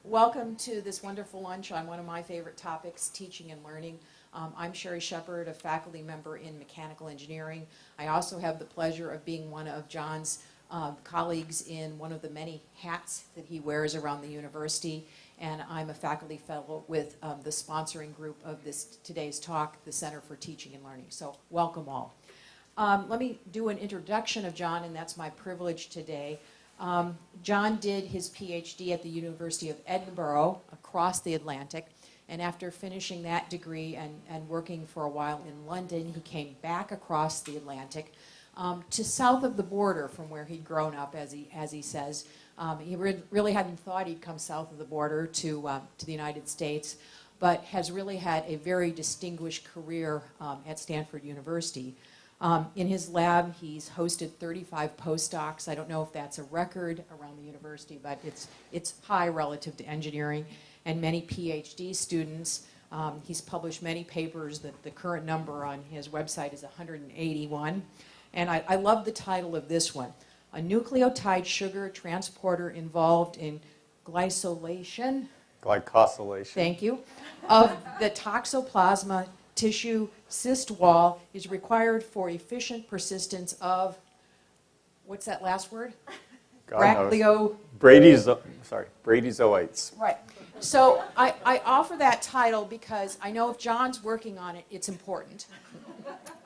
Welcome to this wonderful lunch on one of my favorite topics, teaching and learning. I'm Sherry Shepard, a faculty member in mechanical engineering. I also have the pleasure of being one of John's colleagues in one of the many hats that he wears around the university, and I'm a faculty fellow with the sponsoring group of today's talk, the Center for Teaching and Learning. So welcome all. Let me do an introduction of John, and that's my privilege today. John did his PhD at the University of Edinburgh across the Atlantic, and after finishing that degree and working for a while in London, he came back across the Atlantic to south of the border from where he'd grown up, as he says. He really hadn't thought he'd come south of the border to the United States, but has really had a very distinguished career at Stanford University. In his lab, he's hosted 35 postdocs. I don't know if that's a record around the university, but it's high relative to engineering, and many PhD students. He's published many papers. The current number on his website is 181. And I love the title of this one, A Nucleotide Sugar Transporter Involved in Glycosylation. Thank you. Of the Toxoplasma tissue cyst wall is required for efficient persistence of, what's that last word? Bradyzoites. Right. So I offer that title because I know if John's working on it, it's important.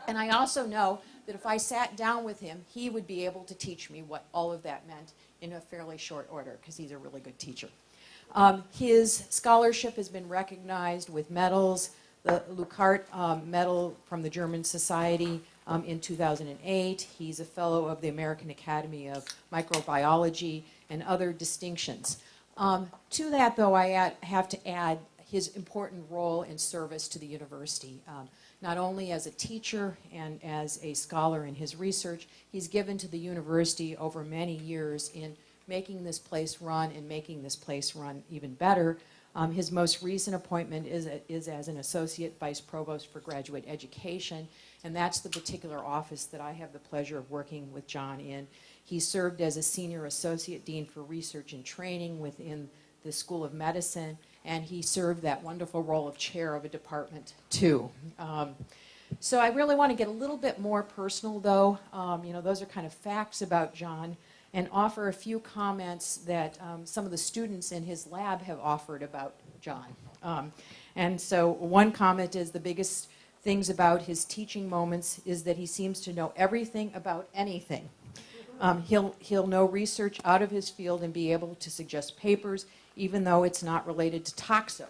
And I also know that if I sat down with him, he would be able to teach me what all of that meant in a fairly short order, because he's a really good teacher. His scholarship has been recognized with medals. The Lucart Medal from the German Society in 2008. He's a fellow of the American Academy of Microbiology and other distinctions. To that, though, I have to add his important role in service to the university. Not only as a teacher and as a scholar in his research, he's given to the university over many years in making this place run and making this place run even better. His most recent appointment is as an Associate Vice Provost for Graduate Education, and that's the particular office that I have the pleasure of working with John in. He served as a Senior Associate Dean for Research and Training within the School of Medicine, and he served that wonderful role of chair of a department, too. So I really want to get a little bit more personal, though. Those are kind of facts about John, and offer a few comments that some of the students in his lab have offered about John. And so one comment is the biggest things about his teaching moments is that he seems to know everything about anything. He'll know research out of his field and be able to suggest papers, even though it's not related to toxo.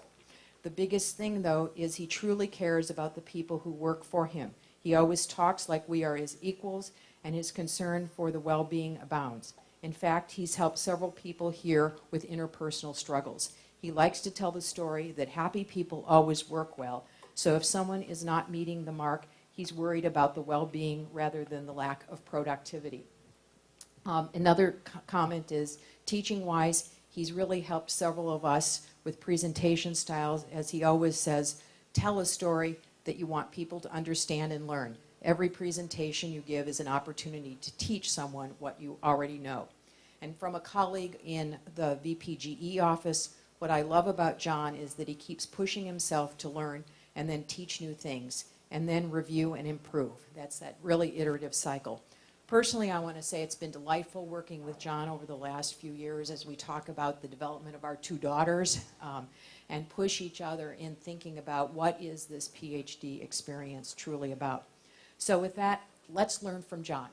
The biggest thing, though, is he truly cares about the people who work for him. He always talks like we are his equals, and his concern for the well-being abounds. In fact, he's helped several people here with interpersonal struggles. He likes to tell the story that happy people always work well, so if someone is not meeting the mark, he's worried about the well-being rather than the lack of productivity. Another comment is, teaching-wise, he's really helped several of us with presentation styles. As he always says, tell a story that you want people to understand and learn. Every presentation you give is an opportunity to teach someone what you already know. And from a colleague in the VPGE office, what I love about John is that he keeps pushing himself to learn and then teach new things, and then review and improve. That's that really iterative cycle. Personally, I want to say it's been delightful working with John over the last few years as we talk about the development of our two daughters and push each other in thinking about what is this PhD experience truly about. So with that, let's learn from John.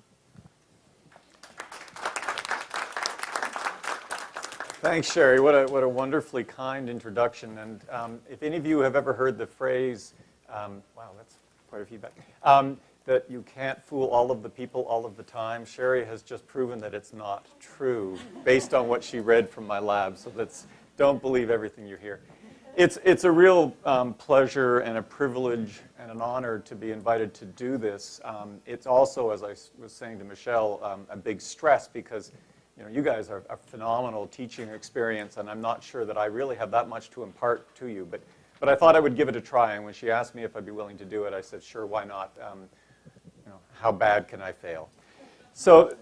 Thanks, Sherry. What a wonderfully kind introduction. And if any of you have ever heard the phrase, wow, that's quite a feedback, that you can't fool all of the people all of the time, Sherry has just proven that it's not true based on what she read from my lab. So don't believe everything you hear. It's a real pleasure and a privilege and an honor to be invited to do this. It's also, as I was saying to Michelle, a big stress because you guys are a phenomenal teaching experience, and I'm not sure that I really have that much to impart to you. But I thought I would give it a try, and when she asked me if I'd be willing to do it, I said, sure, why not? How bad can I fail? So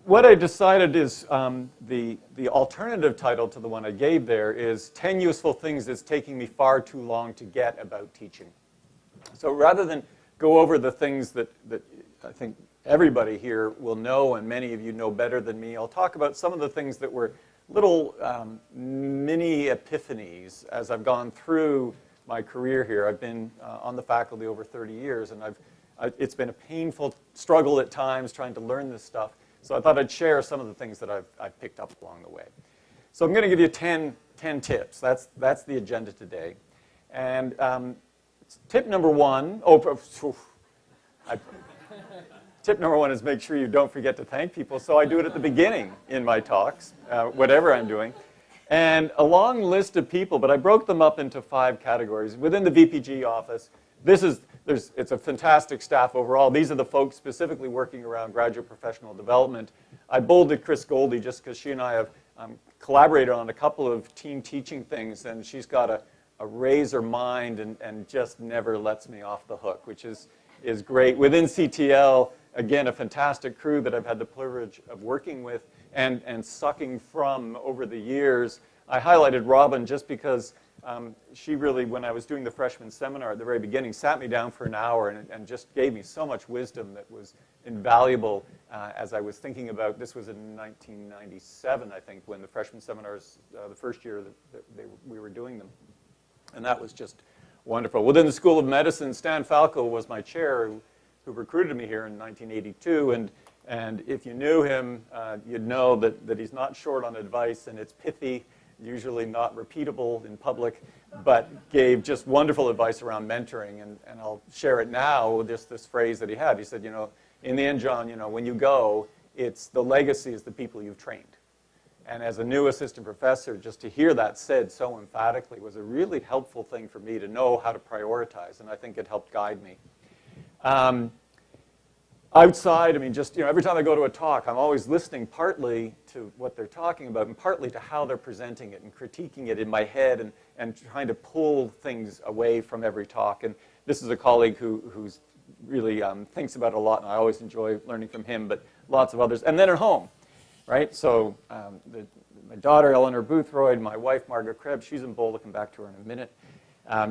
what I decided is the alternative title to the one I gave there is 10 Useful Things It's Taking Me Far Too Long to Get About Teaching. So rather than go over the things that I think everybody here will know, and many of you know better than me, I'll talk about some of the things that were little mini epiphanies as I've gone through my career here. I've been on the faculty over 30 years, and it's been a painful struggle at times trying to learn this stuff. So I thought I'd share some of the things that I've picked up along the way. So I'm going to give you 10 tips. That's the agenda today. And tip number one, tip number one is make sure you don't forget to thank people. So I do it at the beginning in my talks, whatever I'm doing. And a long list of people, but I broke them up into 5 categories. Within the VPG office, it's a fantastic staff overall. These are the folks specifically working around graduate professional development. I bolded Chris Goldie just because she and I have collaborated on a couple of team teaching things, and she's got a razor mind and just never lets me off the hook, which is great. Within CTL, again, a fantastic crew that I've had the privilege of working with and sucking from over the years. I highlighted Robin just because she really, when I was doing the freshman seminar at the very beginning, sat me down for an hour and just gave me so much wisdom that was invaluable as I was thinking about, this was in 1997, I think, when the freshman seminars, the first year that we were doing them. And that was just wonderful. Within the School of Medicine, Stan Falco was my chair who recruited me here in 1982. And if you knew him, you'd know that he's not short on advice, and it's pithy, usually not repeatable in public, but gave just wonderful advice around mentoring. And I'll share it now, just this phrase that he had. He said, in the end, John, when you go, it's the legacy is the people you've trained. And as a new assistant professor, just to hear that said so emphatically was a really helpful thing for me to know how to prioritize, and I think it helped guide me. Outside, just, every time I go to a talk, I'm always listening partly to what they're talking about and partly to how they're presenting it and critiquing it in my head and trying to pull things away from every talk. And this is a colleague who's really thinks about it a lot, and I always enjoy learning from him, but lots of others. And then at home, right? So my daughter, Eleanor Boothroyd, my wife, Margaret Krebs, she's in Bowl. I'll come back to her in a minute.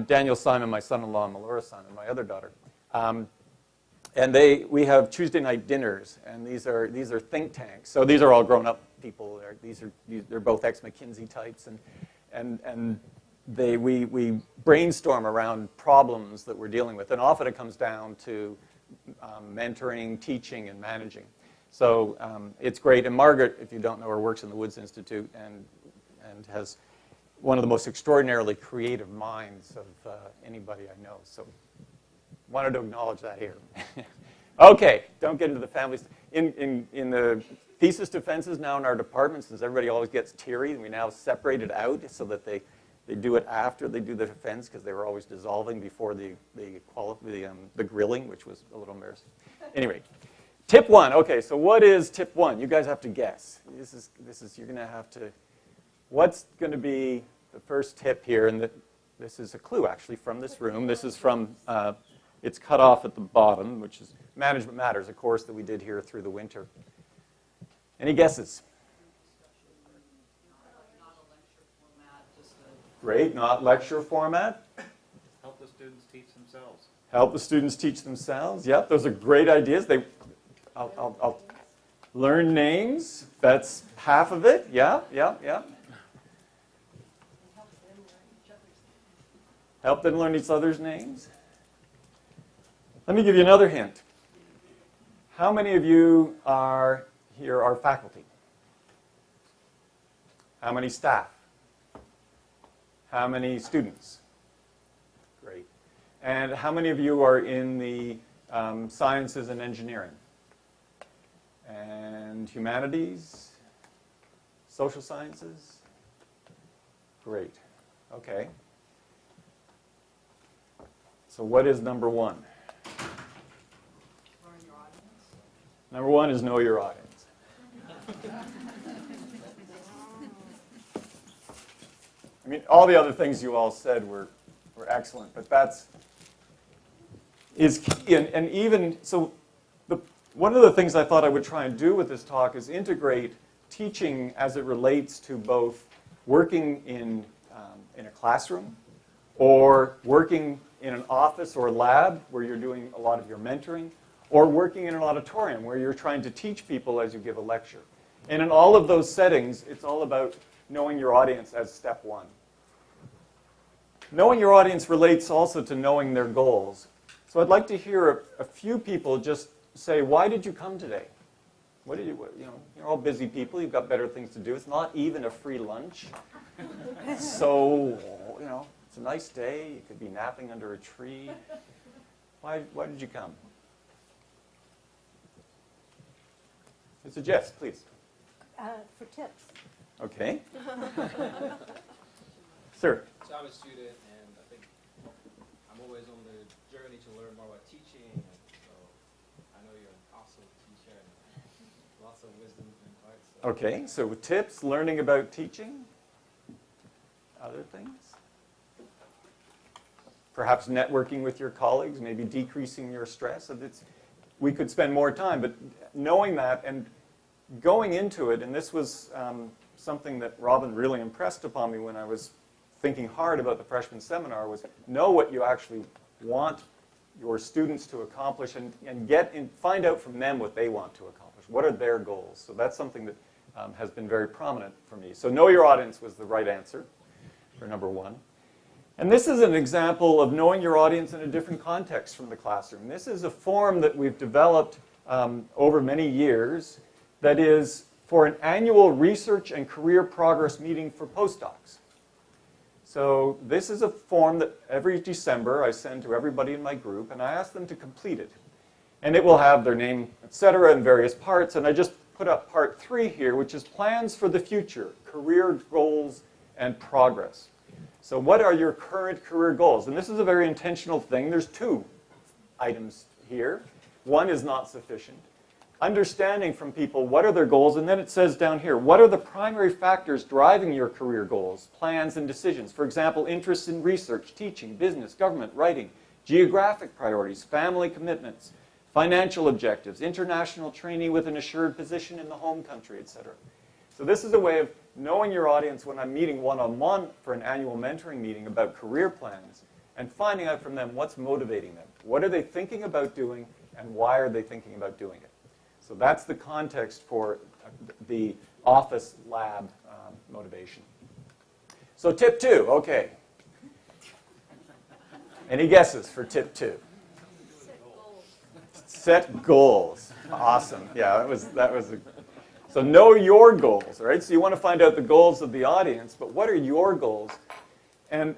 Daniel Simon, my son-in-law, and Melora Simon, my other daughter. And we have Tuesday night dinners, and these are think tanks. So these are all grown-up people. They're both ex-McKinsey types, and we brainstorm around problems that we're dealing with. And often it comes down to mentoring, teaching, and managing. So it's great. And Margaret, if you don't know her, works in the Woods Institute and has one of the most extraordinarily creative minds of anybody I know. So wanted to acknowledge that here. Okay, don't get into the families. In the thesis defenses now in our department, since everybody always gets teary, we now separate it out so that they do it after they do the defense, because they were always dissolving before the grilling, which was a little embarrassing. Anyway, tip 1. Okay, so what is tip 1? You guys have to guess. You're going to have to. What's going to be the first tip here? And this is a clue actually from this room. This is from. It's cut off at the bottom, which is Management Matters, a course that we did here through the winter. Any guesses? Great, not lecture format. Help the students teach themselves. Help the students teach themselves. Yep, those are great ideas. I'll learn names. That's half of it. Yeah. Help them learn each other's names. Let me give you another hint. How many of you are faculty? How many staff? How many students? Great. And how many of you are in the sciences and engineering? And humanities? Social sciences? Great. Okay. So what is number 1? Learn your audience. Number 1 is know your audience. All the other things you all said were excellent, but is key. And even, so one of the things I thought I would try and do with this talk is integrate teaching as it relates to both working in a classroom or working in an office or lab where you're doing a lot of your mentoring, or working in an auditorium where you're trying to teach people as you give a lecture. And in all of those settings, it's all about knowing your audience as step one. Knowing your audience relates also to knowing their goals. So I'd like to hear a few people just say, why did you come today? What did you know, you're all busy people, you've got better things to do. It's not even a free lunch. So, you know, it's a nice day, you could be napping under a tree. Why did you come? It's a Jess, please. For tips. Okay. Sir. So I'm a student, and I think I'm always on the journey to learn more about teaching. And so I know you're an awesome teacher, and lots of wisdom and advice. So. Okay, so with tips, learning about teaching, other things? Perhaps networking with your colleagues, maybe decreasing your stress. We could spend more time, but knowing that and going into it, and this was something that Robin really impressed upon me when I was thinking hard about the freshman seminar, was know what you actually want your students to accomplish and find out from them what they want to accomplish. What are their goals? So that's something that has been very prominent for me. So know your audience was the right answer for number one. And this is an example of knowing your audience in a different context from the classroom. This is a form that we've developed over many years that is for an annual research and career progress meeting for postdocs. So this is a form that every December I send to everybody in my group, and I ask them to complete it. And it will have their name, etc., in various parts. And I just put up part 3 here, which is plans for the future, career goals and progress. So what are your current career goals? And this is a very intentional thing. There's 2 items here. One is not sufficient. Understanding from people what are their goals, and then it says down here, what are the primary factors driving your career goals, plans, and decisions? For example, interests in research, teaching, business, government, writing, geographic priorities, family commitments, financial objectives, international trainee with an assured position in the home country, etc. So this is a way of knowing your audience when I'm meeting one-on-one for an annual mentoring meeting about career plans and finding out from them what's motivating them. What are they thinking about doing, and why are they thinking about doing it? So that's the context for the office lab motivation. So tip 2, okay. Any guesses for tip 2? Set goals. Awesome. Yeah, that was a, so know your goals, right? So you want to find out the goals of the audience, but what are your goals? And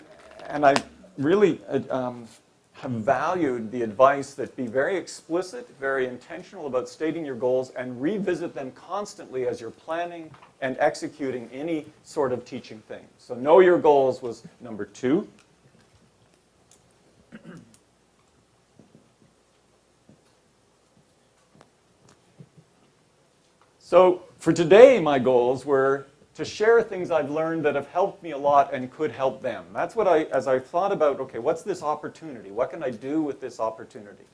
I really have valued the advice that be very explicit, very intentional about stating your goals, and revisit them constantly as you're planning and executing any sort of teaching thing. So know your goals was number 2. So for today, my goals were to share things I've learned that have helped me a lot and could help them. That's what as I thought about, okay, what's this opportunity? What can I do with this opportunity?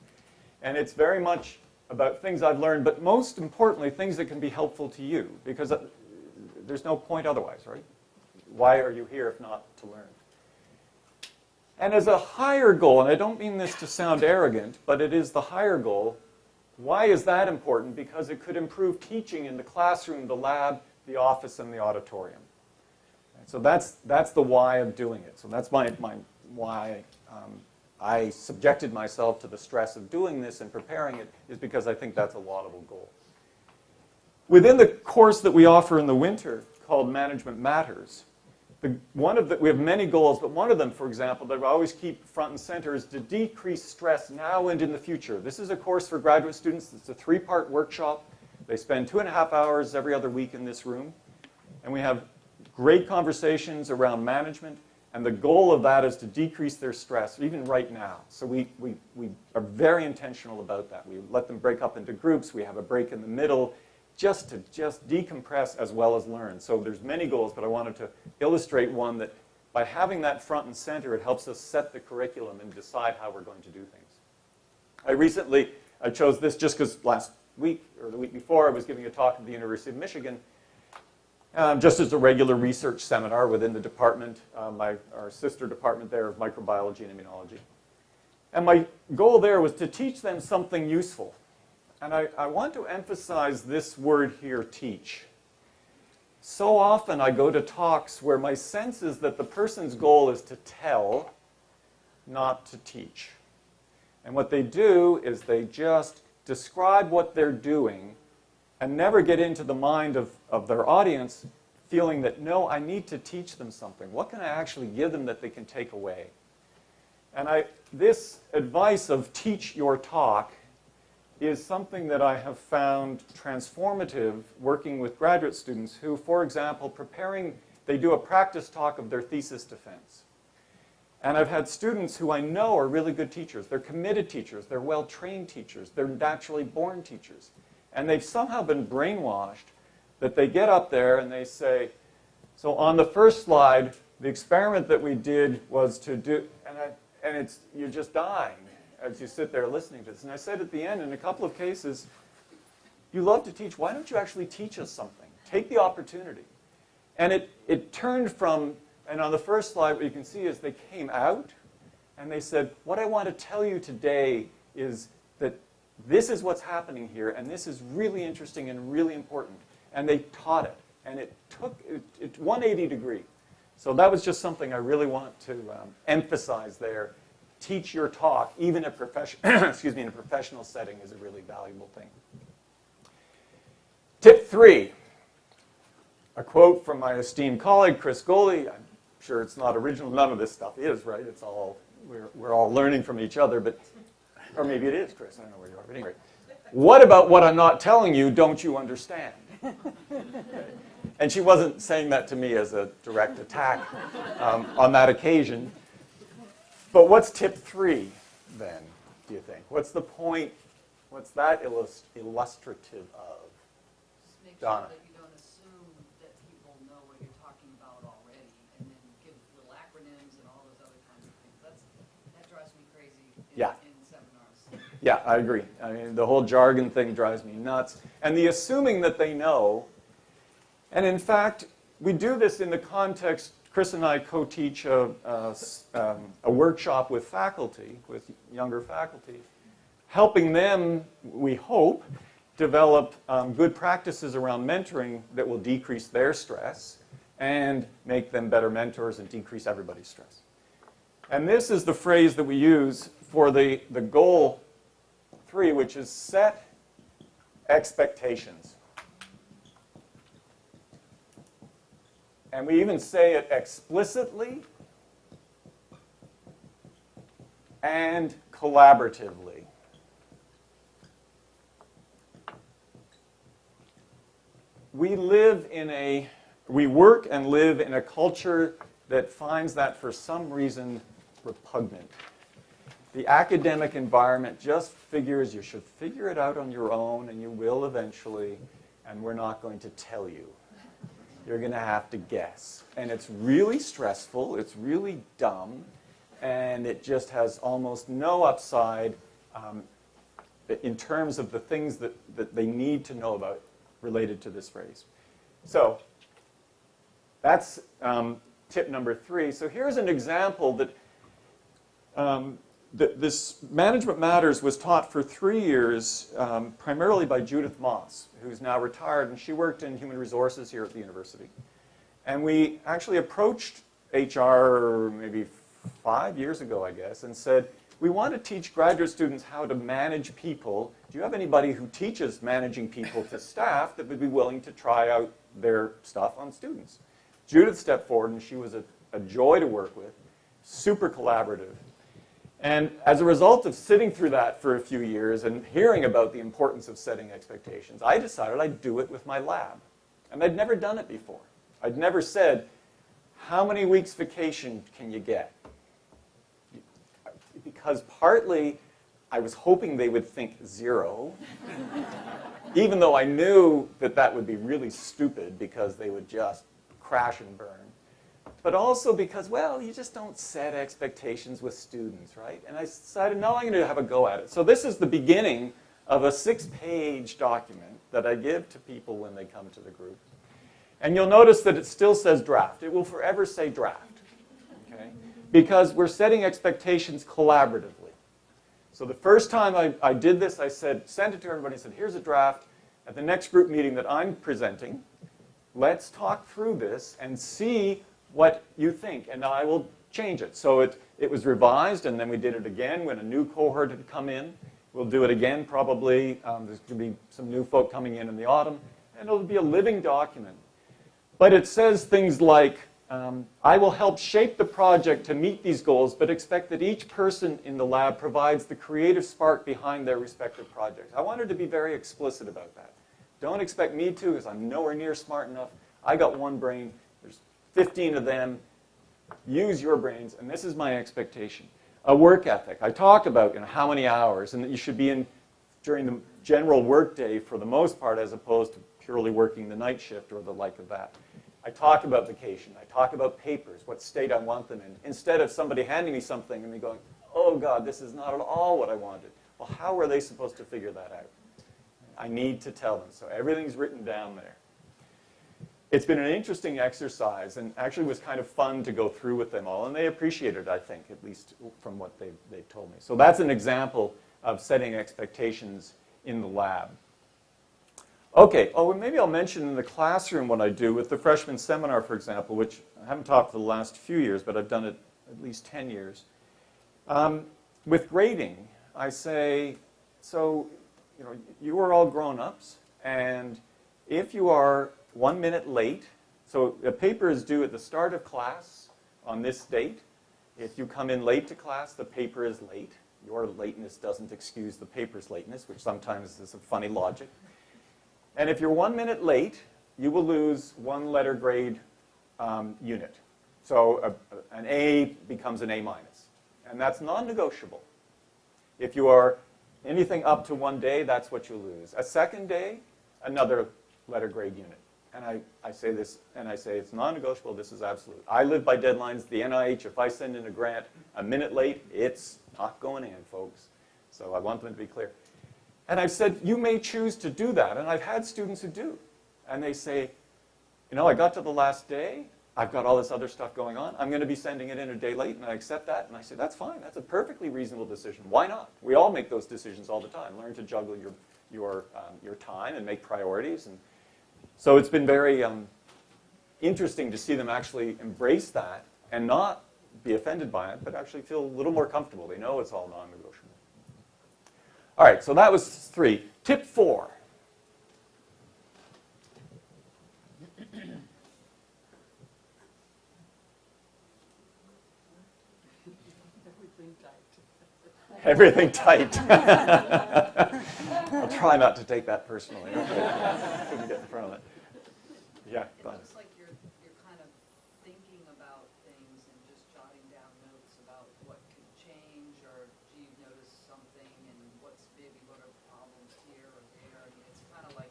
And it's very much about things I've learned, but most importantly, things that can be helpful to you, because there's no point otherwise, right? Why are you here if not to learn? And as a higher goal, and I don't mean this to sound arrogant, but it is the higher goal. Why is that important? Because it could improve teaching in the classroom, the lab, the office, and the auditorium. And so that's the why of doing it. So that's my why I subjected myself to the stress of doing this and preparing it, is because I think that's a laudable goal. Within the course that we offer in the winter called Management Matters, we have many goals, but one of them, for example, that I always keep front and center is to decrease stress now and in the future. This is a course for graduate students. It's a 3-part workshop. They spend 2.5 hours every other week in this room. And we have great conversations around management. And the goal of that is to decrease their stress, even right now. So we are very intentional about that. We let them break up into groups. We have a break in the middle, just to decompress as well as learn. So there's many goals, but I wanted to illustrate one that by having that front and center, it helps us set the curriculum and decide how we're going to do things. I chose this just because last week, or the week before, I was giving a talk at the University of Michigan, just as a regular research seminar within the department, our sister department there of microbiology and immunology. And my goal there was to teach them something useful. And I want to emphasize this word here, teach. So often I go to talks where my sense is that the person's goal is to tell, not to teach. And what they do is they just describe what they're doing and never get into the mind of their audience feeling that, no, I need to teach them something. What can I actually give them that they can take away? And this advice of teach your talk is something that I have found transformative working with graduate students who, for example, they do a practice talk of their thesis defense. And I've had students who I know are really good teachers. They're committed teachers. They're well-trained teachers. They're naturally born teachers. And they've somehow been brainwashed that they get up there and they say, so on the first slide, the experiment that we did was to do, and you're just dying as you sit there listening to this. And I said at the end, in a couple of cases, you love to teach. Why don't you actually teach us something? Take the opportunity. And it turned from, and on the first slide, what you can see is they came out and they said, what I want to tell you today is that this is what's happening here, and this is really interesting and really important. And they taught it. And it took it 180 degree. So that was just something I really want to emphasize there. Teach your talk, even in a professional setting, is a really valuable thing. Tip 3, a quote from my esteemed colleague, Chris Goley. I'm sure it's not original. None of this stuff is, right? It's all, we're all learning from each other, but, or maybe it is, Chris. I don't know where you are, but anyway. What about what I'm not telling you don't you understand? And she wasn't saying that to me as a direct attack on that occasion. But what's tip 3 then, do you think? What's the point? What's that illustrative of? Just make Donna. sure that you don't assume that people know what you're talking about already, and then give little acronyms and all those other kinds of things. That drives me crazy in seminars. Yeah, I agree. I mean, the whole jargon thing drives me nuts. And the assuming that they know, and in fact, we do this in the context, Chris and I co-teach a workshop with faculty, with younger faculty, helping them, we hope, develop good practices around mentoring that will decrease their stress and make them better mentors and decrease everybody's stress. And this is the phrase that we use for the goal 3, which is set expectations. And we even say it explicitly and collaboratively. We work and live in a culture that finds that for some reason repugnant. The academic environment just figures you should figure it out on your own, and you will eventually, and we're not going to tell you. You're going to have to guess. And it's really stressful, it's really dumb, and it just has almost no upside in terms of the things that they need to know about related to this phrase. So that's tip number 3. So here's an example that this Management Matters was taught for 3 years, primarily by Judith Moss, who's now retired, and she worked in human resources here at the university. And we actually approached HR maybe 5 years ago, I guess, and said, we want to teach graduate students how to manage people. Do you have anybody who teaches managing people to staff that would be willing to try out their stuff on students? Judith stepped forward, and she was a joy to work with, super collaborative. And as a result of sitting through that for a few years and hearing about the importance of setting expectations, I decided I'd do it with my lab. And I'd never done it before. I'd never said, how many weeks vacation can you get? Because partly I was hoping they would think 0, even though I knew that that would be really stupid because they would just crash and burn. But also because, well, you just don't set expectations with students, right? And I decided, no, I'm going to have a go at it. So this is the beginning of a 6-page document that I give to people when they come to the group. And you'll notice that it still says draft. It will forever say draft, okay? Because we're setting expectations collaboratively. So the first time I did this, I said, sent it to everybody, said, here's a draft. At the next group meeting that I'm presenting, let's talk through this and see what you think, and I will change it. So it was revised, and then we did it again when a new cohort had come in. We'll do it again probably. There's going to be some new folk coming in the autumn, and it'll be a living document. But it says things like, I will help shape the project to meet these goals, but expect that each person in the lab provides the creative spark behind their respective projects. I wanted to be very explicit about that. Don't expect me to, because I'm nowhere near smart enough. I got one brain. There's 15 of them. Use your brains, and this is my expectation. A work ethic. I talk about how many hours, and that you should be in during the general work day for the most part, as opposed to purely working the night shift or the like of that. I talk about vacation. I talk about papers, what state I want them in. Instead of somebody handing me something and me going, oh God, this is not at all what I wanted. Well, how are they supposed to figure that out? I need to tell them. So everything's written down there. It's been an interesting exercise, and actually was kind of fun to go through with them all, and they appreciated it, I think, at least from what they've told me. So that's an example of setting expectations in the lab. Okay, oh, and maybe I'll mention in the classroom what I do with the freshman seminar, for example, which I haven't taught for the last few years, but I've done it at least 10 years. With grading, I say, so, you are all grown-ups, and if you are 1 minute late, so a paper is due at the start of class on this date. If you come in late to class, the paper is late. Your lateness doesn't excuse the paper's lateness, which sometimes is a funny logic. And if you're 1 minute late, you will lose 1 letter grade unit. So an A becomes an A minus. And that's non-negotiable. If you are anything up to 1 day, that's what you lose. A second day, another letter grade unit. And I say this, and I say it's non-negotiable, this is absolute. I live by deadlines. The NIH, if I send in a grant a minute late, it's not going in, folks. So I want them to be clear. And I've said, you may choose to do that. And I've had students who do. And they say, I got to the last day. I've got all this other stuff going on. I'm going to be sending it in a day late, and I accept that. And I say, that's fine. That's a perfectly reasonable decision. Why not? We all make those decisions all the time. Learn to juggle your time and make priorities. And so it's been very interesting to see them actually embrace that and not be offended by it, but actually feel a little more comfortable. They know it's all non-negotiable. All right, so that was 3. Tip 4. Everything tight. I'll try not to take that personally. Okay. Couldn't get in front of it. Yeah, It go ahead. looks like you're kind of thinking about things and just jotting down notes about what could change, or gee, you've noticed something, and what are problems here or there. I mean, it's kind of like.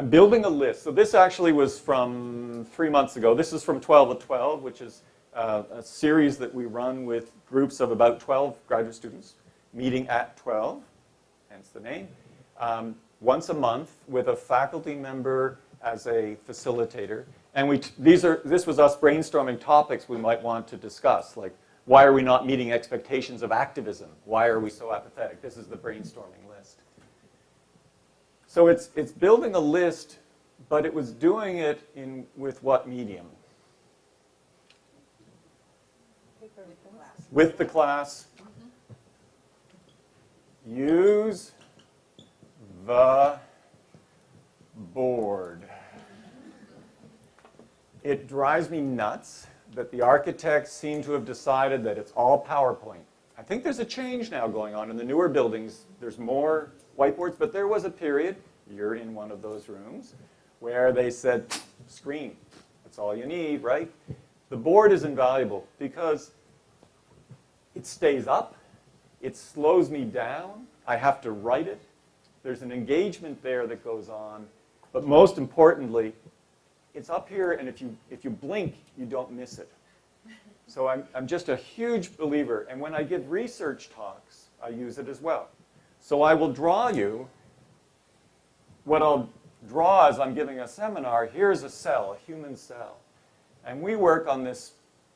I'm building a list. So this actually was from 3 months ago. This is from 12 at 12, which is a series that we run with groups of about 12 graduate students, meeting at 12, hence the name, once a month with a faculty member as a facilitator. And this was us brainstorming topics we might want to discuss, like why are we not meeting expectations of activism? Why are we so apathetic? This is the brainstorming list. So it's building a list, but it was doing it with what medium? With the class. Use the board. It drives me nuts that the architects seem to have decided that it's all PowerPoint. I think there's a change now going on in the newer buildings. There's more whiteboards, but there was a period, you're in one of those rooms, where they said, screen, that's all you need, right? The board is invaluable because it stays up, it slows me down, I have to write it, there's an engagement there that goes on, but most importantly, it's up here, and if you blink, you don't miss it. So I'm just a huge believer, and when I give research talks, I use it as well. So I will draw you, what I'll draw as I'm giving a seminar, here's a cell, a human cell. And we work on this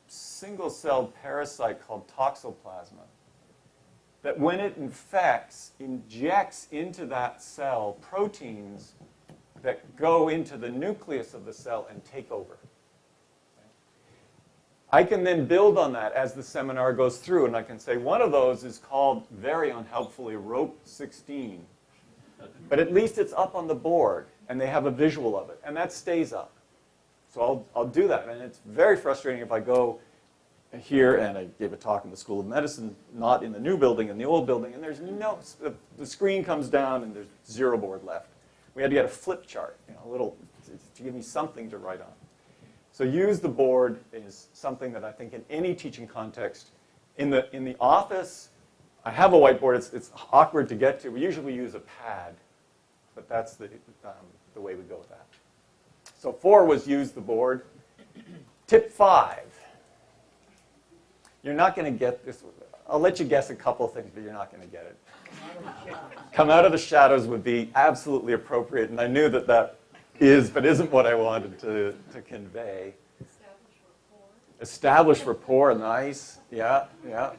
single-celled parasite called Toxoplasma that when it infects, injects into that cell proteins that go into the nucleus of the cell and take over. I can then build on that as the seminar goes through, and I can say one of those is called, very unhelpfully, rope 16. But at least it's up on the board, and they have a visual of it, and that stays up. So I'll do that, and it's very frustrating if I go here, and I gave a talk in the School of Medicine, not in the new building, in the old building, and there's no, the screen comes down, and there's 0 board left. We had to get a flip chart, a little, to give me something to write on. So use the board is something that I think in any teaching context, in the office, I have a whiteboard. It's awkward to get to. We usually use a pad, but that's the way we go with that. So 4 was use the board. Tip 5. You're not going to get this. I'll let you guess a couple of things, but you're not going to get it. Come out of the shadows would be absolutely appropriate, and I knew that that is, but isn't what I wanted to convey. Establish rapport, nice. Yeah, yeah.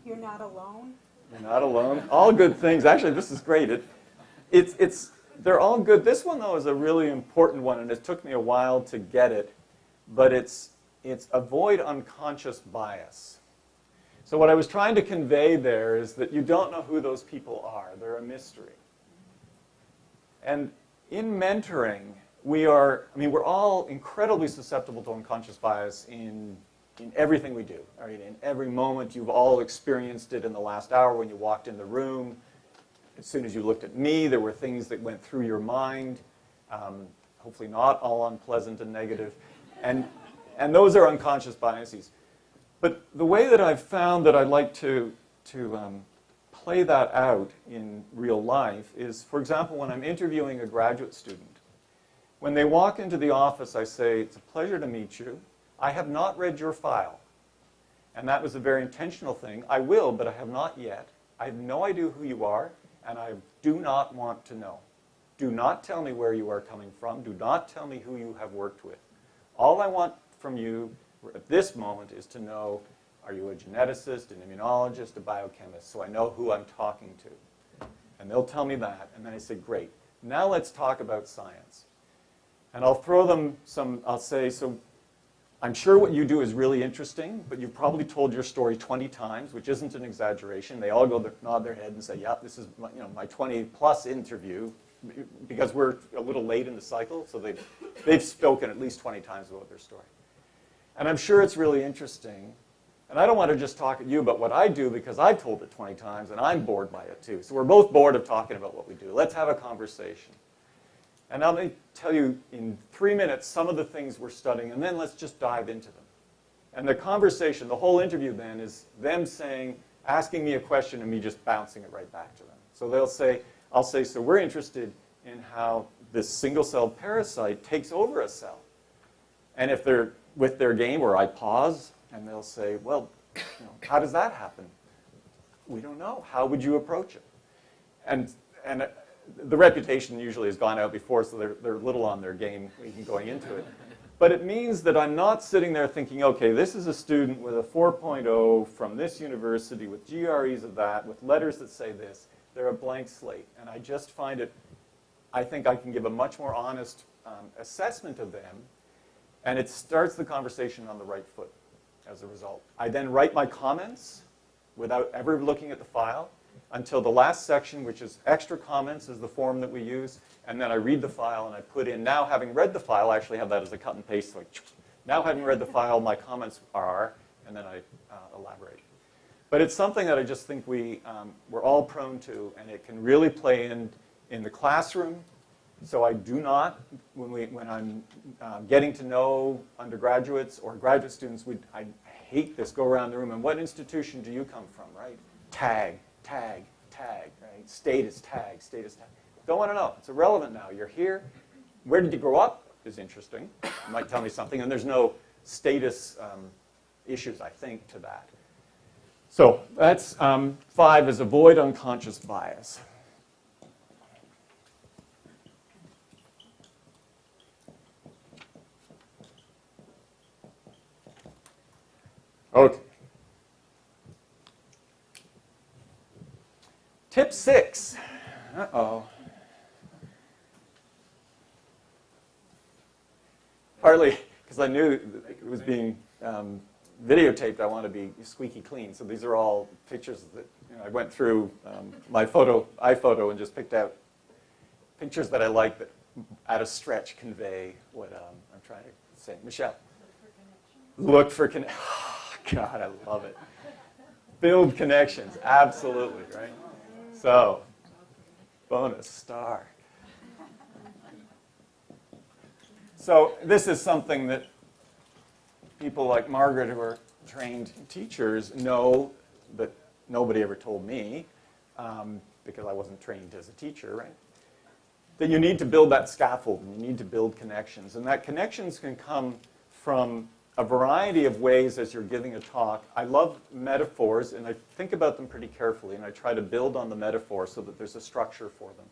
You're not alone? You're not alone. All good things. Actually, this is great. They're all good. This one, though, is a really important one, and it took me a while to get it, but it's avoid unconscious bias. So what I was trying to convey there is that you don't know who those people are. They're a mystery. And in mentoring, we're all incredibly susceptible to unconscious bias in everything we do. Right? In every moment, you've all experienced it in the last hour when you walked in the room. As soon as you looked at me, there were things that went through your mind, hopefully not all unpleasant and negative. And those are unconscious biases. But the way that I've found that I'd like to play that out in real life is, for example, when I'm interviewing a graduate student, when they walk into the office, I say, it's a pleasure to meet you. I have not read your file. And that was a very intentional thing. I will, but I have not yet. I have no idea who you are, and I do not want to know. Do not tell me where you are coming from. Do not tell me who you have worked with. All I want from you at this moment is to know, are you a geneticist, an immunologist, a biochemist, so I know who I'm talking to. And they'll tell me that, and then I say, great. Now let's talk about science. And I'll throw them I'll say, so I'm sure what you do is really interesting, but you've probably told your story 20 times, which isn't an exaggeration. They all nod their head and say, yeah, this is my 20-plus interview, because we're a little late in the cycle, so they've spoken at least 20 times about their story. And I'm sure it's really interesting. And I don't want to just talk at you about what I do, because I've told it 20 times, and I'm bored by it too. So we're both bored of talking about what we do. Let's have a conversation. And let me tell you in 3 minutes some of the things we're studying, and then let's just dive into them. And the conversation, the whole interview then, is them asking me a question and me just bouncing it right back to them. So I'll say, so we're interested in how this single-celled parasite takes over a cell. And if they're with their game, where I pause, and they'll say, well, how does that happen? We don't know. How would you approach it? And the reputation usually has gone out before, so they're a little on their game even going into it. But it means that I'm not sitting there thinking, okay, this is a student with a 4.0 from this university with GREs of that, with letters that say this. They're a blank slate. And I just find it, I think I can give a much more honest assessment of them, and it starts the conversation on the right foot as a result. I then write my comments without ever looking at the file, until the last section, which is extra comments, is the form that we use. And then I read the file, and I put in, now having read the file, I actually have that as a cut and paste. So now having read the file, my comments are, and then I elaborate. But it's something that I just think we're all prone to, and it can really play in the classroom. So I do not, when I'm getting to know undergraduates or graduate students, I hate this, go around the room, and what institution do you come from, right? Tag. Tag, tag, right? Status tag, status tag. Don't want to know. It's irrelevant now. You're here. Where did you grow up is interesting. You might tell me something. And there's no status issues, I think, to that. So that's 5 is avoid unconscious bias. Okay. Tip 6. Uh-oh. Partly because I knew that it was being videotaped, I want to be squeaky clean. So these are all pictures that I went through my iPhoto, and just picked out pictures that I like that, at a stretch, convey what I'm trying to say. Michelle. Look for connections. Oh, God, I love it. Build connections, absolutely, right? So, bonus star. So this is something that people like Margaret, who are trained teachers, know, but nobody ever told me, because I wasn't trained as a teacher, right? That you need to build that scaffold, and you need to build connections. And that connections can come from a variety of ways as you're giving a talk. I love metaphors, and I think about them pretty carefully, and I try to build on the metaphor so that there's a structure for them.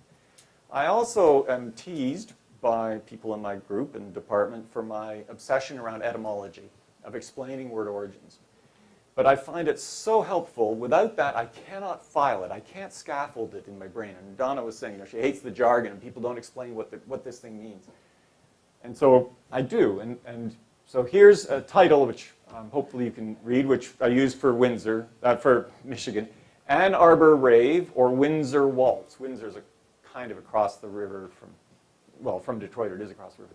I also am teased by people in my group and department for my obsession around etymology, of explaining word origins. But I find it so helpful. Without that, I cannot file it. I can't scaffold it in my brain. And Donna was saying, she hates the jargon, and people don't explain what this thing means. And so I do. And so here's a title, which hopefully you can read, which I use for for Michigan. Ann Arbor Rave, or Windsor Waltz. Windsor's kind of across the river from Detroit, it is across the river.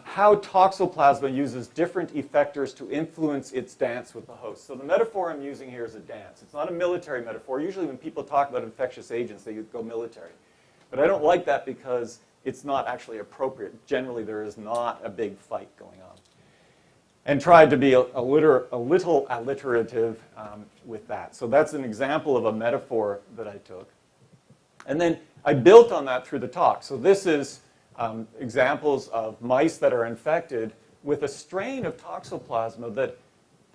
How Toxoplasma uses different effectors to influence its dance with the host. So the metaphor I'm using here is a dance. It's not a military metaphor. Usually when people talk about infectious agents, they go military. But I don't like that because it's not actually appropriate. Generally, there is not a big fight going on. And tried to be a little alliterative with that. So that's an example of a metaphor that I took. And then I built on that through the talk. So this is examples of mice that are infected with a strain of Toxoplasma that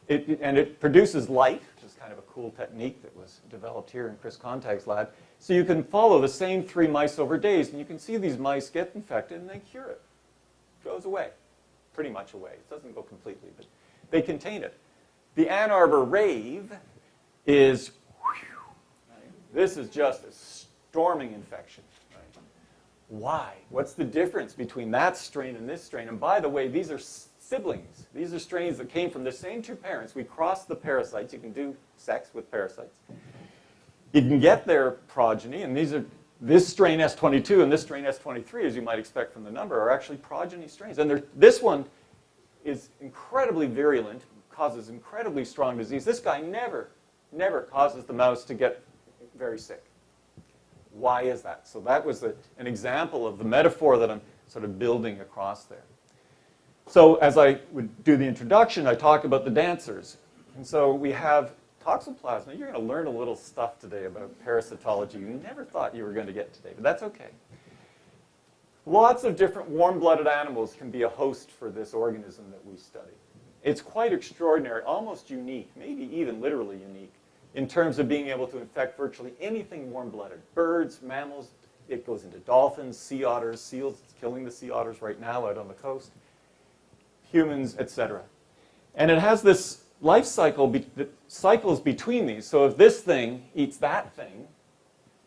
it produces light, which is kind of a cool technique that was developed here in Chris Contag's lab. So you can follow the same 3 mice over days, and you can see these mice get infected and they cure it. It goes away, pretty much away. It doesn't go completely, but they contain it. The Ann Arbor Rave is, this is just a storming infection. Why? What's the difference between that strain and this strain? And by the way, these are siblings. These are strains that came from the same 2 parents. We crossed the parasites. You can do sex with parasites. You can get their progeny, and this strain S22 and this strain S23, as you might expect from the number, are actually progeny strains. And this one is incredibly virulent, causes incredibly strong disease. This guy never causes the mouse to get very sick. Why is that? So that was an example of the metaphor that I'm sort of building across there. So as I would do the introduction, I talk about the dancers. And so we have Toxoplasma. You're going to learn a little stuff today about parasitology you never thought you were going to get today, but that's okay. Lots of different warm-blooded animals can be a host for this organism that we study. It's quite extraordinary, almost unique, maybe even literally unique, in terms of being able to infect virtually anything warm-blooded. Birds, mammals, it goes into dolphins, sea otters, seals. It's killing the sea otters right now out on the coast. Humans, etc. And it has this life cycle that cycles between these. So if this thing eats that thing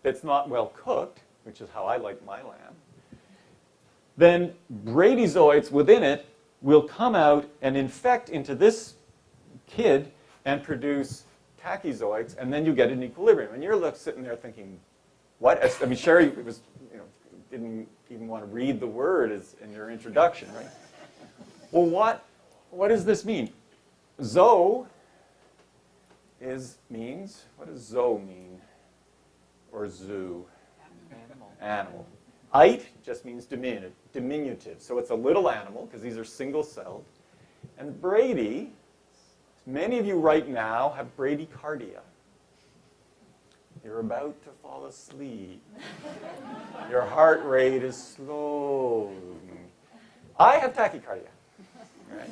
that's not well cooked, which is how I like my lamb, then bradyzoites within it will come out and infect into this kid and produce tachyzoites, and then you get an equilibrium. And you're sitting there thinking, what? I mean, Sherry didn't even want to read the word in your introduction, right? Well, what does this mean? Zo means, what does zo mean? Or zoo? Animal. Ite just means diminutive. So it's a little animal, because these are single-celled. And Brady, many of you right now have bradycardia. You're about to fall asleep. Your heart rate is slow. I have tachycardia. Right?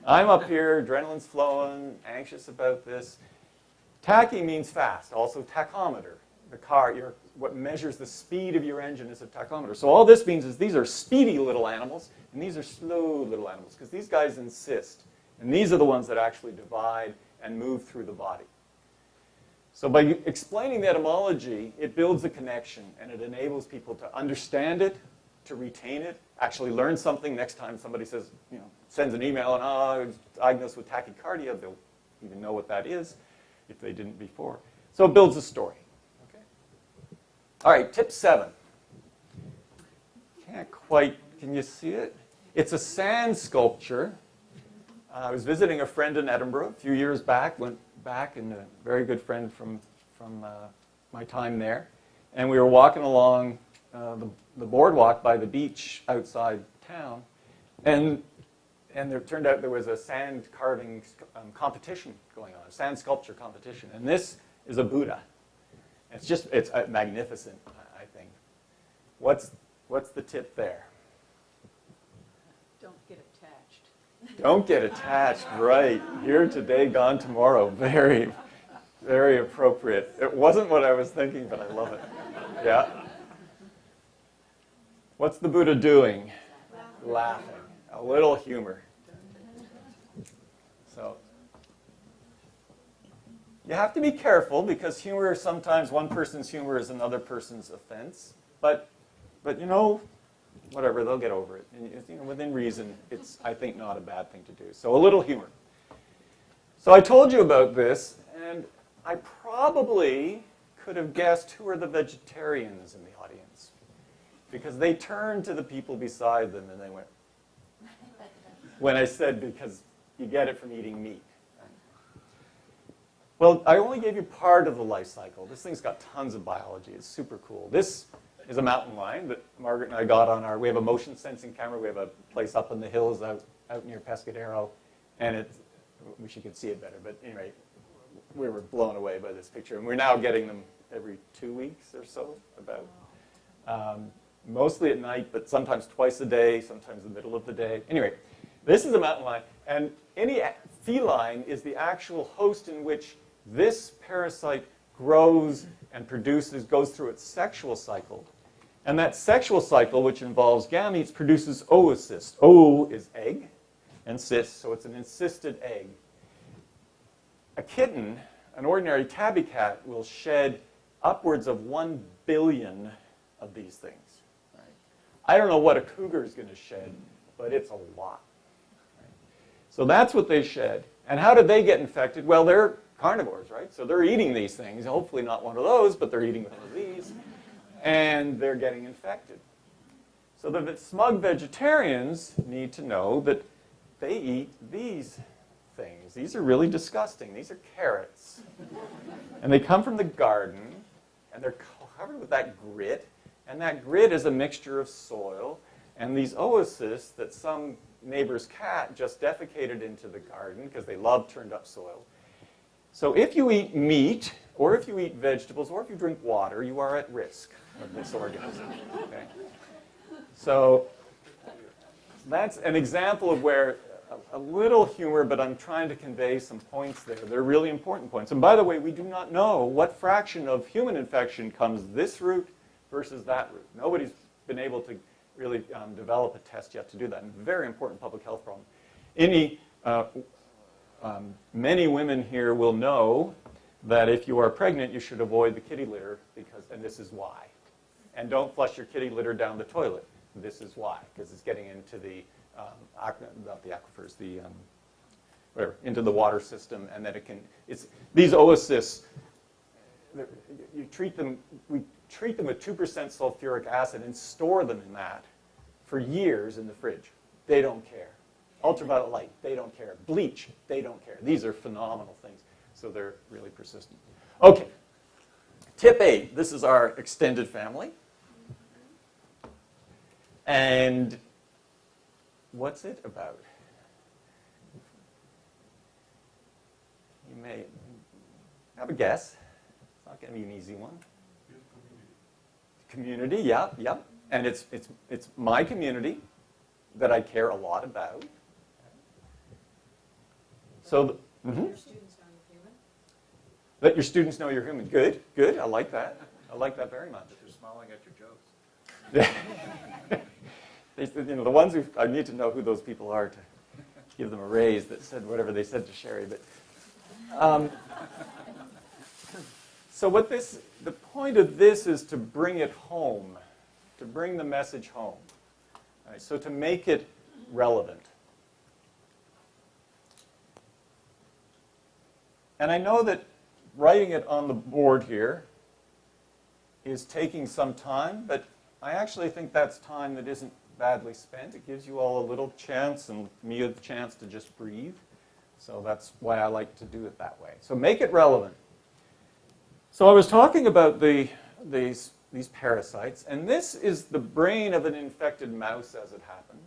I'm up here, adrenaline's flowing, anxious about this. Tachy means fast, also tachometer. The car, what measures the speed of your engine is a tachometer. So all this means is these are speedy little animals, and these are slow little animals, because these guys insist. And these are the ones that actually divide and move through the body. So by explaining the etymology, it builds a connection, and it enables people to understand it, to retain it, actually learn something. Next time somebody says, sends an email and, I was diagnosed with tachycardia, they'll even know what that is if they didn't before. So it builds a story. Okay. All right, tip 7. Can't quite, can you see it? It's a sand sculpture. I was visiting a friend in Edinburgh a few years back, went back, and a very good friend from my time there. And we were walking along the boardwalk by the beach outside town, and there turned out there was a sand carving competition going on, a sand sculpture competition. And this is a Buddha. It's magnificent, I think. What's the tip there? Don't get attached. Don't get attached, right. Here today, gone tomorrow. Very, very appropriate. It wasn't what I was thinking, but I love it. Yeah. What's the Buddha doing? Laughing. A little humor. So, you have to be careful, because humor, sometimes one person's humor is another person's offense. But whatever, they'll get over it. And within reason, it's, I think, not a bad thing to do. So a little humor. So I told you about this, and I probably could have guessed who are the vegetarians in the audience, because they turned to the people beside them and they went, when I said, because you get it from eating meat. Well, I only gave you part of the life cycle. This thing's got tons of biology. It's super cool. This is a mountain lion that Margaret and I got on we have a motion sensing camera. We have a place up in the hills out near Pescadero, and we wish you could see it better. But anyway, we were blown away by this picture. And we're now getting them every 2 weeks or so, about. Mostly at night, but sometimes twice a day, sometimes in the middle of the day. Anyway, this is a mountain lion, and any feline is the actual host in which this parasite grows and goes through its sexual cycle. And that sexual cycle, which involves gametes, produces oocysts. O is egg, and cyst, so it's an encysted egg. A kitten, an ordinary tabby cat, will shed upwards of 1 billion of these things. Right? I don't know what a cougar is going to shed, but it's a lot. Right? So that's what they shed. And how did they get infected? Well, they're carnivores, right? So they're eating these things. Hopefully not one of those, but they're eating one of these. And they're getting infected. So the smug vegetarians need to know that they eat these things. These are really disgusting. These are carrots. And they come from the garden, and they're covered with that grit. And that grit is a mixture of soil and these oocysts that some neighbor's cat just defecated into the garden because they love turned up soil. So if you eat meat, or if you eat vegetables, or if you drink water, you are at risk of this organism. Okay? So that's an example of where a little humor, but I'm trying to convey some points there. They're really important points. And by the way, we do not know what fraction of human infection comes this route versus that route. Nobody's been able to really develop a test yet to do that. And very important public health problem. Many women here will know that if you are pregnant, you should avoid the kitty litter, and this is why. And don't flush your kitty litter down the toilet. This is why, because it's getting into the, not the aquifers, into the water system, and that these oocysts, we treat them with 2% sulfuric acid and store them in that for years in the fridge. They don't care. Ultraviolet light, they don't care. Bleach, they don't care. These are phenomenal things. So they're really persistent. Okay. Tip 8. This is our extended family. And what's it about? You may have a guess. It's not going to be an easy one. Community, yep. And it's my community that I care a lot about. So, Your students don't eat human? Let your students know you're human. Good, good. I like that. I like that very much. If you're smiling at your jokes. The ones who I need to know who those people are to give them a raise that said whatever they said to Sherry. But so the point of this is to bring it home, to bring the message home. All right, so to make it relevant. And I know that writing it on the board here is taking some time, but I actually think that's time that isn't badly spent. It gives you all a little chance and me a chance to just breathe. So that's why I like to do it that way. So make it relevant. So I was talking about these parasites, and this is the brain of an infected mouse as it happens.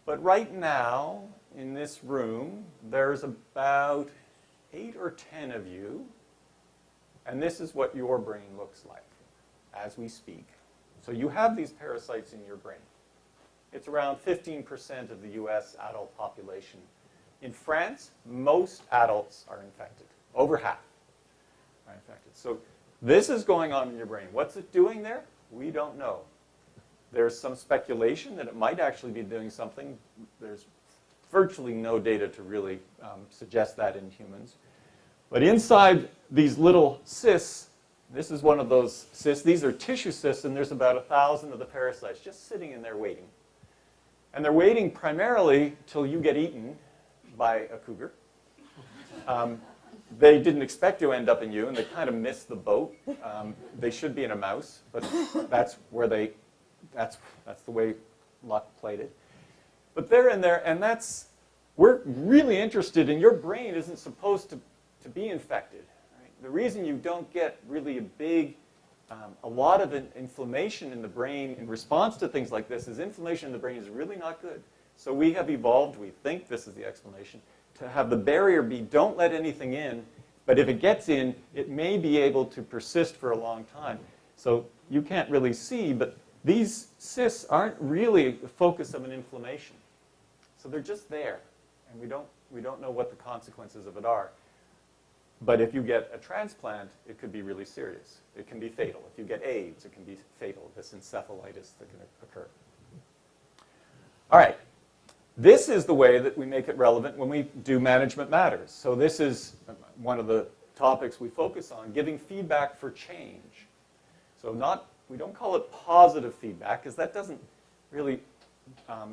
But right now, in this room, there's about 8 or 10 of you, and this is what your brain looks like as we speak. So you have these parasites in your brain. It's around 15% of the US adult population. In France, most adults are infected. Over half are infected. So this is going on in your brain. What's it doing there? We don't know. There's some speculation that it might actually be doing something. There's virtually no data to really suggest that in humans. But inside these little cysts, this is one of those cysts. These are tissue cysts, and there's about 1,000 of the parasites just sitting in there waiting. And they're waiting primarily till you get eaten by a cougar. They didn't expect to end up in you, and they kind of missed the boat. They should be in a mouse, but that's the way luck played it. But they're in there, and we're really interested in your brain isn't supposed to be infected. Right? The reason you don't get really a lot of inflammation in the brain in response to things like this is inflammation in the brain is really not good. So we have evolved, we think this is the explanation, to have the barrier be don't let anything in, but if it gets in, it may be able to persist for a long time. So you can't really see, but these cysts aren't really the focus of an inflammation. So they're just there, and we don't know what the consequences of it are. But if you get a transplant, it could be really serious. It can be fatal. If you get AIDS, it can be fatal, this encephalitis that can occur. All right. This is the way that we make it relevant when we do management matters. So this is one of the topics we focus on, giving feedback for change. So we don't call it positive feedback, because that doesn't really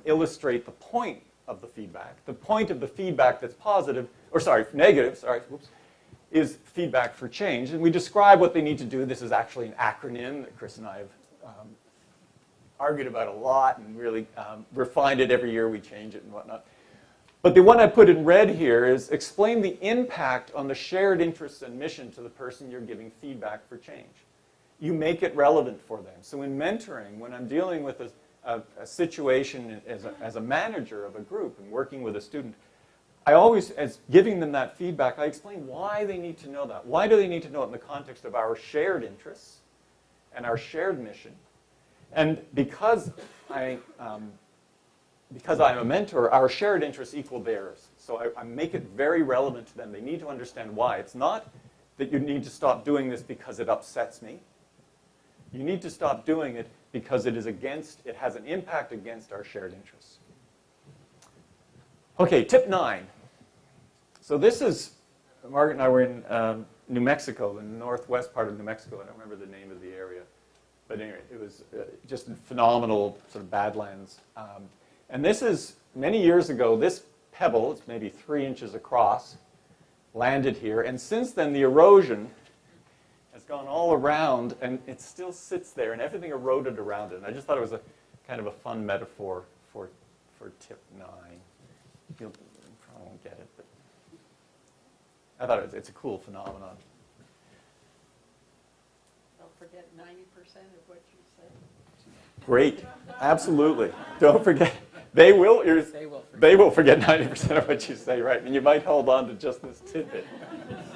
illustrate the point of the feedback. The point of the feedback that's negative, is feedback for change. And we describe what they need to do. This is actually an acronym that Chris and I have argued about a lot and really refined it every year. We change it and whatnot. But the one I put in red here is explain the impact on the shared interests and mission to the person you're giving feedback for change. You make it relevant for them. So in mentoring, when I'm dealing with a situation as a manager of a group and working with a student, I always, as giving them that feedback, I explain why they need to know that. Why do they need to know it in the context of our shared interests and our shared mission? And because I'm a mentor, our shared interests equal theirs. So I make it very relevant to them. They need to understand why. It's not that you need to stop doing this because it upsets me. You need to stop doing it because it has an impact against our shared interests. Okay, tip 9. So this is, Margaret and I were in New Mexico, the northwest part of New Mexico. I don't remember the name of the area. But anyway, it was just a phenomenal sort of badlands. And this is, many years ago, this pebble, it's maybe 3 inches across, landed here. And since then, the erosion has gone all around, and it still sits there, and everything eroded around it. And I just thought it was a kind of a fun metaphor for tip 9. You probably won't get it, but I thought it's a cool phenomenon. Don't forget 90% of what you say. Great, absolutely. Don't forget. They will forget 90% of what you say, right? And you might hold on to just this tidbit.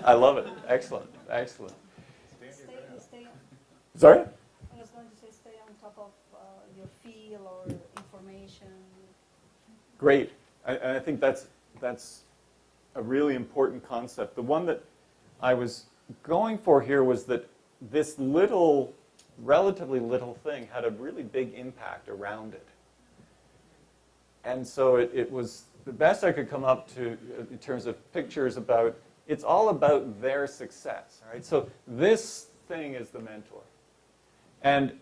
I love it. Excellent, excellent. Sorry? I was going to say stay on top of your feel or information. Great. I think that's a really important concept. The one that I was going for here was that this little, relatively little thing had a really big impact around it. And so it was the best I could come up to in terms of pictures about, it's all about their success, right? So this thing is the mentor. And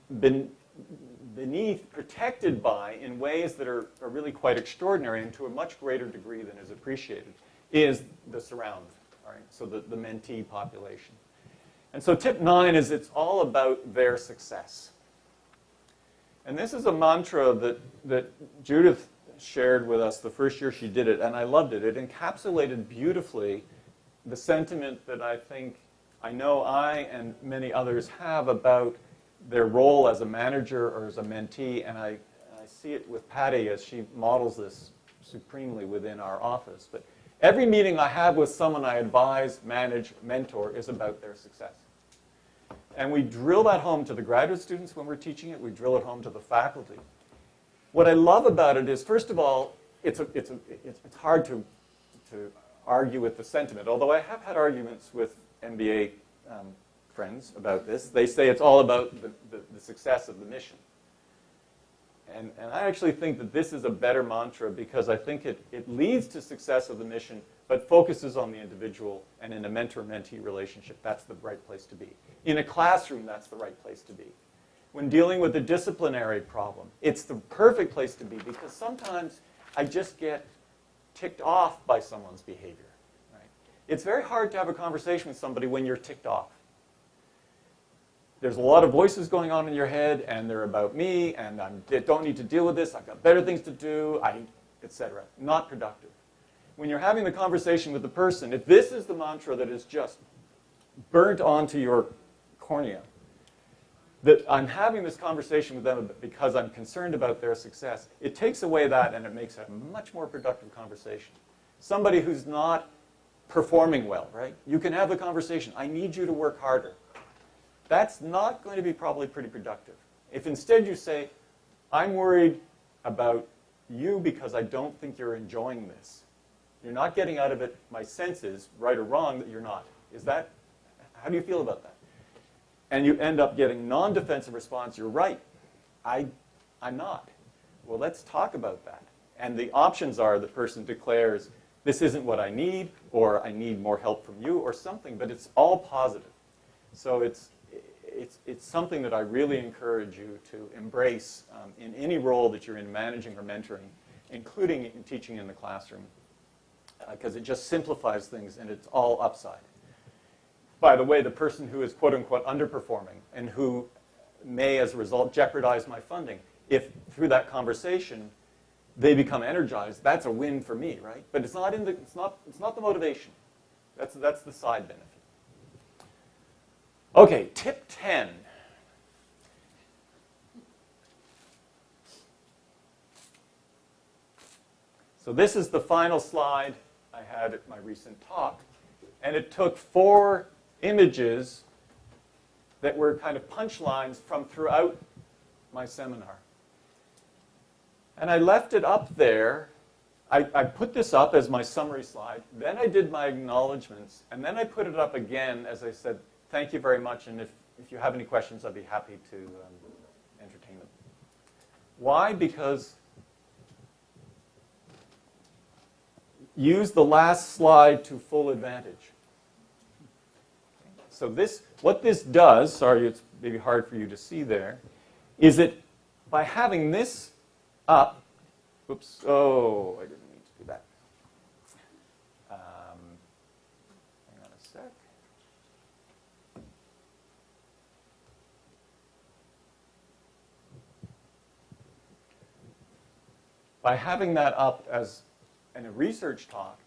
beneath, protected by, in ways that are really quite extraordinary and to a much greater degree than is appreciated, is the surround, all right? So the mentee population. And so tip 9 is it's all about their success. And this is a mantra that Judith shared with us the first year she did it, and I loved it. It encapsulated beautifully the sentiment that I know I and many others have about their role as a manager or as a mentee, and I see it with Patty as she models this supremely within our office. But every meeting I have with someone I advise, manage, mentor is about their success. And we drill that home to the graduate students when we're teaching it. We drill it home to the faculty. What I love about it is, first of all, it's hard to argue with the sentiment, although I have had arguments with MBA friends about this. They say it's all about the success of the mission. And I actually think that this is a better mantra because I think it leads to success of the mission, but focuses on the individual, and in a mentor-mentee relationship, that's the right place to be. In a classroom, that's the right place to be. When dealing with a disciplinary problem, it's the perfect place to be because sometimes I just get ticked off by someone's behavior. Right? It's very hard to have a conversation with somebody when you're ticked off. There's a lot of voices going on in your head, and they're about me, and I don't need to deal with this, I've got better things to do, etc. Not productive. When you're having the conversation with the person, if this is the mantra that is just burnt onto your cornea, that I'm having this conversation with them because I'm concerned about their success, it takes away that and it makes a much more productive conversation. Somebody who's not performing well, right? You can have the conversation, I need you to work harder. That's not going to be probably pretty productive. If instead you say, I'm worried about you because I don't think you're enjoying this. You're not getting out of it my sense is, right or wrong, that you're not. How do you feel about that? And you end up getting non-defensive response, you're right, I'm not. Well, let's talk about that. And the options are the person declares, this isn't what I need, or I need more help from you, or something, but it's all positive. So it's something that I really encourage you to embrace in any role that you're in managing or mentoring, including in teaching in the classroom, because it just simplifies things and it's all upside. By the way, the person who is quote-unquote underperforming and who may, as a result, jeopardize my funding, if through that conversation they become energized, that's a win for me, right? But it's not the motivation. That's the side benefit. Okay, tip 10. So this is the final slide I had at my recent talk. And it took 4 images that were kind of punchlines from throughout my seminar. And I left it up there. I put this up as my summary slide. Then I did my acknowledgments. And then I put it up again as I said, thank you very much. And if you have any questions, I'd be happy to entertain them. Why? Because use the last slide to full advantage. So what this does, sorry, it's maybe hard for you to see there, is that by having this up, oops, oh, I didn't mean to do that. Hang on a sec. By having that up as in a research talk,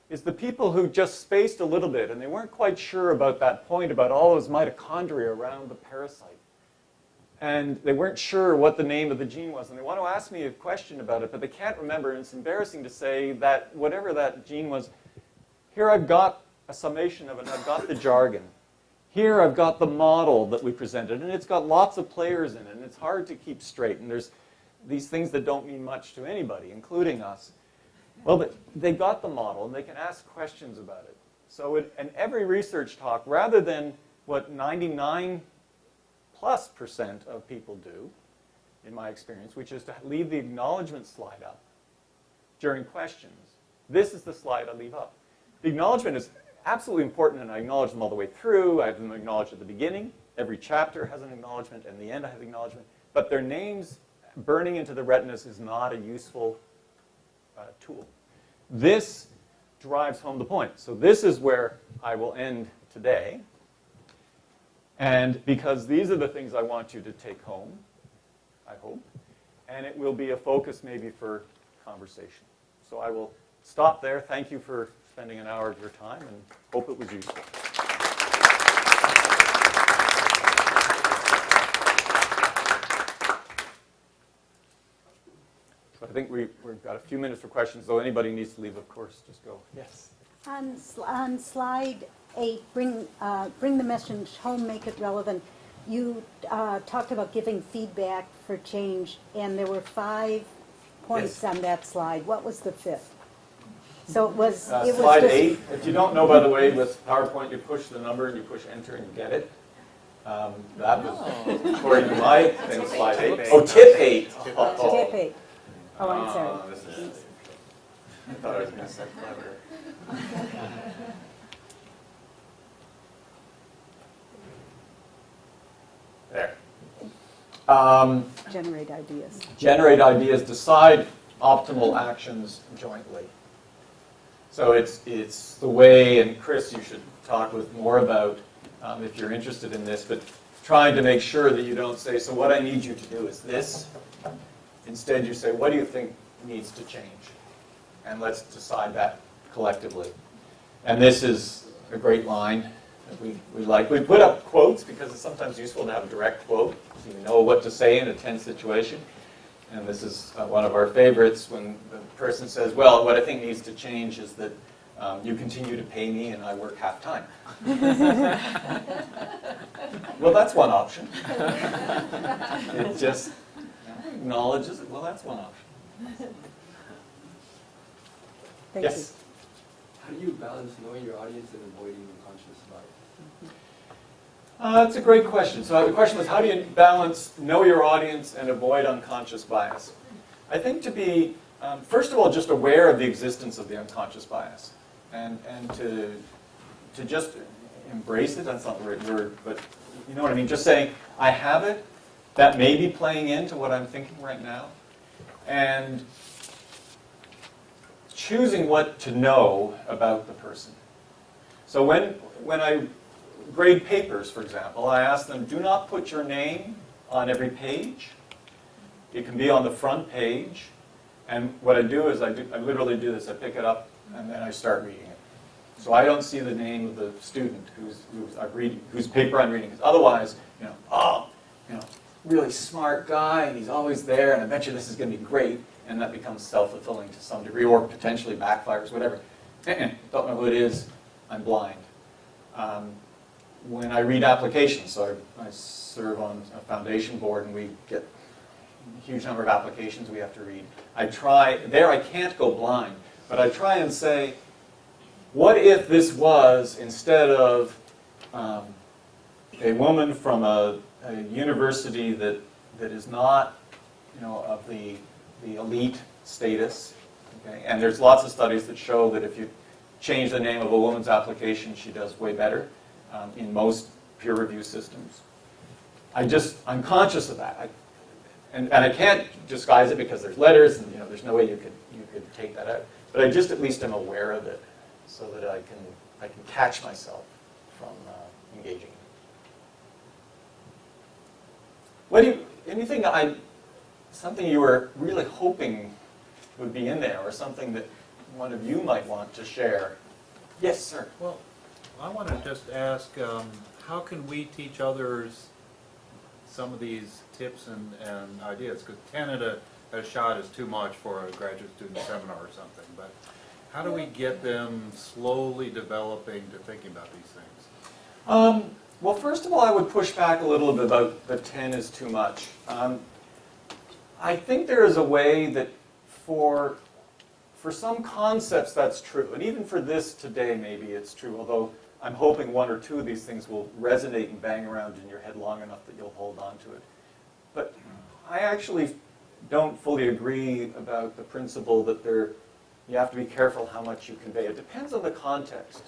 is the people who just spaced a little bit and they weren't quite sure about that point about all those mitochondria around the parasite. And they weren't sure what the name of the gene was. And they want to ask me a question about it, but they can't remember. And it's embarrassing to say that whatever that gene was, here I've got a summation of it. I've got the jargon. Here I've got the model that we presented. And it's got lots of players in it. And it's hard to keep straight. And there's these things that don't mean much to anybody, including us. Well, they got the model, and they can ask questions about it. So in every research talk, rather than what 99+% of people do, in my experience, which is to leave the acknowledgement slide up during questions, this is the slide I leave up. The acknowledgement is absolutely important, and I acknowledge them all the way through. I have them acknowledged at the beginning. Every chapter has an acknowledgement, and in the end I have acknowledgement. But their names burning into the retinas is not a useful tool. This drives home the point. So this is where I will end today. And because these are the things I want you to take home, I hope, and it will be a focus maybe for conversation. So I will stop there. Thank you for spending an hour of your time, and hope it was useful. So I think we've got a few minutes for questions, though anybody needs to leave, of course, just go. Yes? On slide 8, bring the message home, make it relevant. You talked about giving feedback for change, and there were 5 points on that slide. What was the 5th? So it was slide just 8. If you don't know, by the way, with PowerPoint, you push the number and you push enter and you get it. That was, according to my thing, slide 8. Oh, tip 8. tip 8. Oh, I'm sorry. I thought I was going to say clever. There. Generate ideas. Generate ideas, decide optimal actions jointly. So it's the way, and Chris, you should talk with more about if you're interested in this, but trying to make sure that you don't say, so what I need you to do is this. Instead, you say, what do you think needs to change? And let's decide that collectively. And this is a great line that we like. We put up quotes because it's sometimes useful to have a direct quote so you know what to say in a tense situation. And this is one of our favorites when the person says, well, what I think needs to change is that you continue to pay me and I work half-time. Well, that's one option. It just acknowledges it. Well, that's one option. Thank Yes? How do you balance knowing your audience and avoiding unconscious bias? That's a great question. So the question was, how do you balance know your audience and avoid unconscious bias? I think to be, first of all, just aware of the existence of the unconscious bias. And to just embrace it, that's not the right word, but you know what I mean, just saying, I have it, that may be playing into what I'm thinking right now, and choosing what to know about the person. So when I grade papers, for example, I ask them, do not put your name on every page. It can be on the front page. And what I do is I literally do this. I pick it up and then I start reading it. So I don't see the name of the student whose paper I'm reading. Because otherwise, really smart guy, and he's always there, and I bet you this is going to be great. And that becomes self-fulfilling to some degree, or potentially backfires, whatever. Don't know who it is. I'm blind. When I read applications, so I serve on a foundation board, and we get a huge number of applications we have to read. I can't go blind, but I try and say, what if this was, instead of a woman from a university that is not, of the elite status, okay? And there's lots of studies that show that if you change the name of a woman's application, she does way better in most peer review systems. I'm conscious of that. And I can't disguise it because there's letters, and there's no way you could take that out. But I just at least am aware of it, so that I can catch myself from engaging. Something you were really hoping would be in there, or something that one of you might want to share? Yes, sir. Well, I want to just ask, how can we teach others some of these tips and ideas? Because 10 at a shot is too much for a graduate student seminar or something. But how do we get them slowly developing to thinking about these things? Well, first of all, I would push back a little bit about the 10 is too much. I think there is a way that for for some concepts that's true. And even for this today, maybe it's true, although I'm hoping one or two of these things will resonate and bang around in your head long enough that you'll hold on to it. But I actually don't fully agree about the principle that you have to be careful how much you convey. It depends on the context.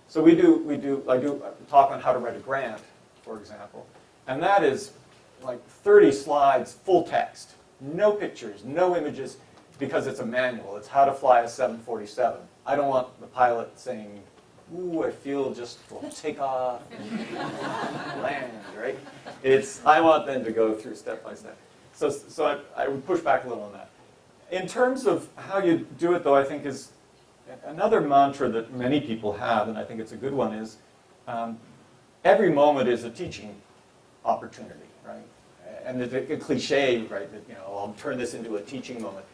So I do talk on how to write a grant, for example, and that is like 30 slides, full text, no pictures, no images, because it's a manual. It's how to fly a 747. I don't want the pilot saying, ooh, I feel just will take off and land, right? I want them to go through step by step. So I would push back a little on that. In terms of how you do it, though, I think is another mantra that many people have, and I think it's a good one, is every moment is a teaching opportunity, right? And it's a cliche, right, that, I'll turn this into a teaching moment.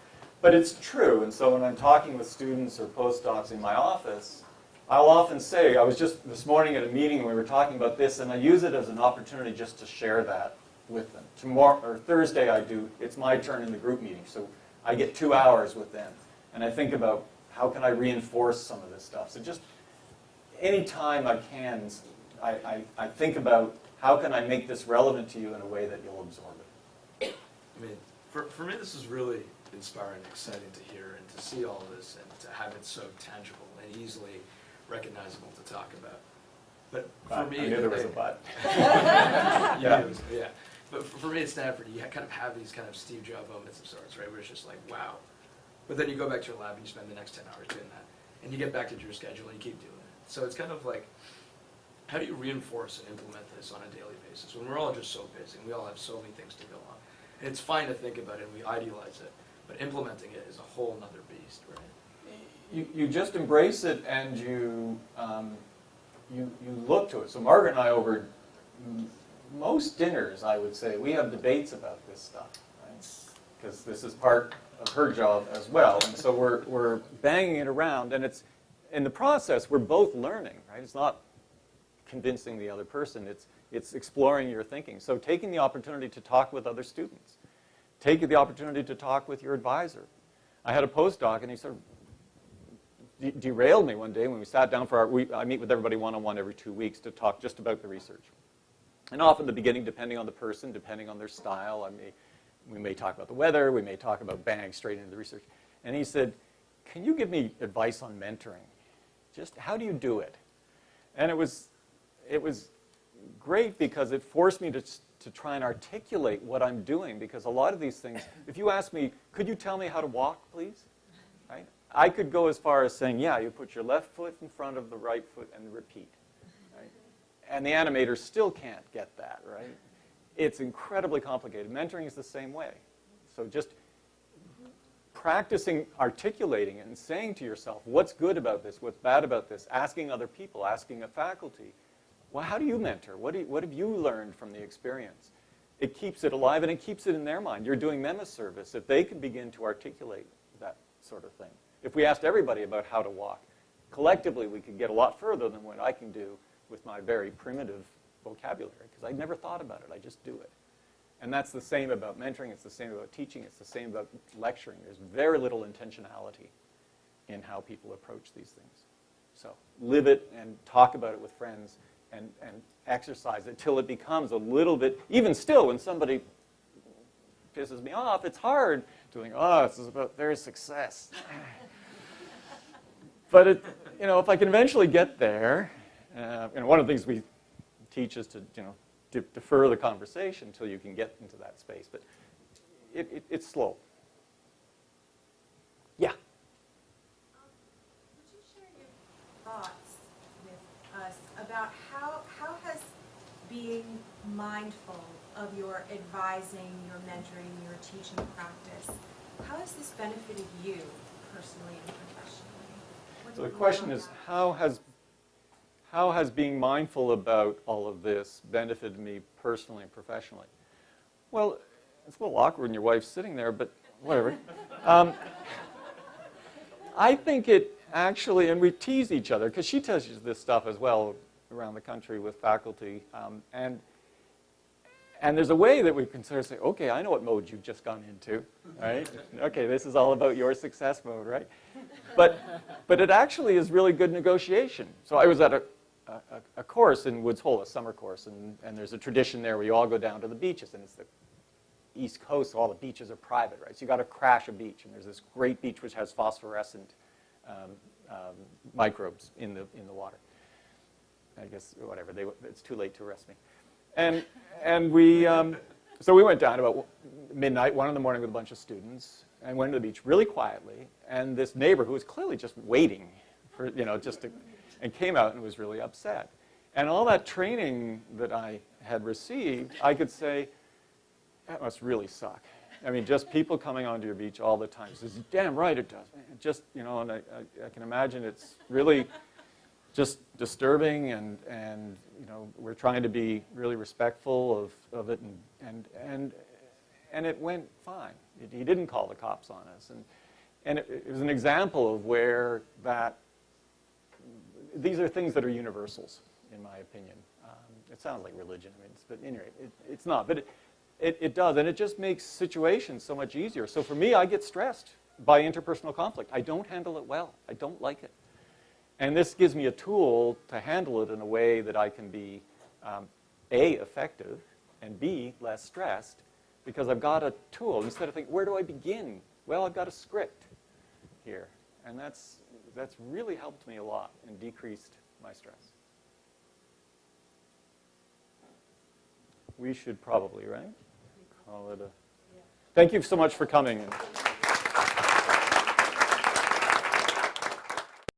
But it's true, and so when I'm talking with students or postdocs in my office, I'll often say, I was just this morning at a meeting and we were talking about this, and I use it as an opportunity just to share that with them. Tomorrow, or Thursday it's my turn in the group meeting, so I get 2 hours with them. And I think about how can I reinforce some of this stuff. So just any time I can, I think about how can I make this relevant to you in a way that you'll absorb it. I mean, for me, this is really inspiring and exciting to hear and to see all this and to have it so tangible and easily recognizable to talk about. But for me, I knew there was a but. Yeah. But for me at Stanford, you kind of have these kind of Steve Jobs moments of sorts, right? Where it's just like, wow. But then you go back to your lab and you spend the next 10 hours doing that. And you get back to your schedule and you keep doing it. So it's kind of like, how do you reinforce and implement this on a daily basis when we're all just so busy and we all have so many things to go on? And it's fine to think about it and we idealize it, but implementing it is a whole nother beast, right? You just embrace it and you look to it. So Margaret and I, over most dinners, I would say, we have debates about this stuff, right? Because this is part of her job as well. And so we're banging it around, and it's in the process we're both learning, right? It's not convincing the other person. It's exploring your thinking. So taking the opportunity to talk with other students, taking the opportunity to talk with your advisor. I had a postdoc, and he sort of derailed me one day when we sat down for I meet with everybody one-on-one every 2 weeks to talk just about the research. And often in the beginning, depending on the person, depending on their style, we may talk about the weather, we may talk about bang, straight into the research. And he said, can you give me advice on mentoring? Just how do you do it? And it was great because it forced me to try and articulate what I'm doing, because a lot of these things, if you ask me, could you tell me how to walk, please? Right? I could go as far as saying, yeah, you put your left foot in front of the right foot and repeat. Right? And the animators still can't get that, right? It's incredibly complicated. Mentoring is the same way. So just practicing articulating it and saying to yourself, what's good about this, what's bad about this, asking other people, asking a faculty, well, how do you mentor? What have you learned from the experience? It keeps it alive and it keeps it in their mind. You're doing them a service if they can begin to articulate that sort of thing. If we asked everybody about how to walk, collectively we could get a lot further than what I can do with my very primitive vocabulary, because I never thought about it. I just do it. And that's the same about mentoring. It's the same about teaching. It's the same about lecturing. There's very little intentionality in how people approach these things. So live it and talk about it with friends and exercise it till it becomes a little bit, even still when somebody pisses me off, it's hard to think, oh, this is about their success. But if I can eventually get there, one of the things we teach is to defer the conversation until you can get into that space. But it's slow. Yeah. Would you share your thoughts with us about how has being mindful of your advising, your mentoring, your teaching practice, how has this benefited you personally and professionally? So the question is, how has being mindful about all of this benefited me personally and professionally? Well, it's a little awkward when your wife's sitting there, but whatever. I think it actually, and we tease each other, because she teaches this stuff as well around the country with faculty, and And there's a way that we can sort of say, okay, I know what mode you've just gone into, right? Okay, this is all about your success mode, right? But it actually is really good negotiation. So I was at a course in Woods Hole, a summer course, and there's a tradition there where you all go down to the beaches, and it's the East Coast, so all the beaches are private, right? So you got to crash a beach, and there's this great beach which has phosphorescent microbes in the water. I guess, whatever, it's too late to arrest me. And we, so we went down about midnight, 1 in the morning with a bunch of students, and went to the beach really quietly, and this neighbor who was clearly just waiting for, and came out and was really upset. And all that training that I had received, I could say, that must really suck. I mean, just people coming onto your beach all the time. He says, damn right it does. Just, and I can imagine it's really just disturbing, and we're trying to be really respectful of it, and it went fine. He didn't call the cops on us, and it was an example of where these are things that are universals, in my opinion. It sounds like religion, but anyway, it's not. But it does, and it just makes situations so much easier. So for me, I get stressed by interpersonal conflict. I don't handle it well. I don't like it. And this gives me a tool to handle it in a way that I can be, A, effective, and B, less stressed, because I've got a tool. Instead of thinking, where do I begin? Well, I've got a script here. And that's really helped me a lot and decreased my stress. We should probably, right? Call it a... Thank you so much for coming.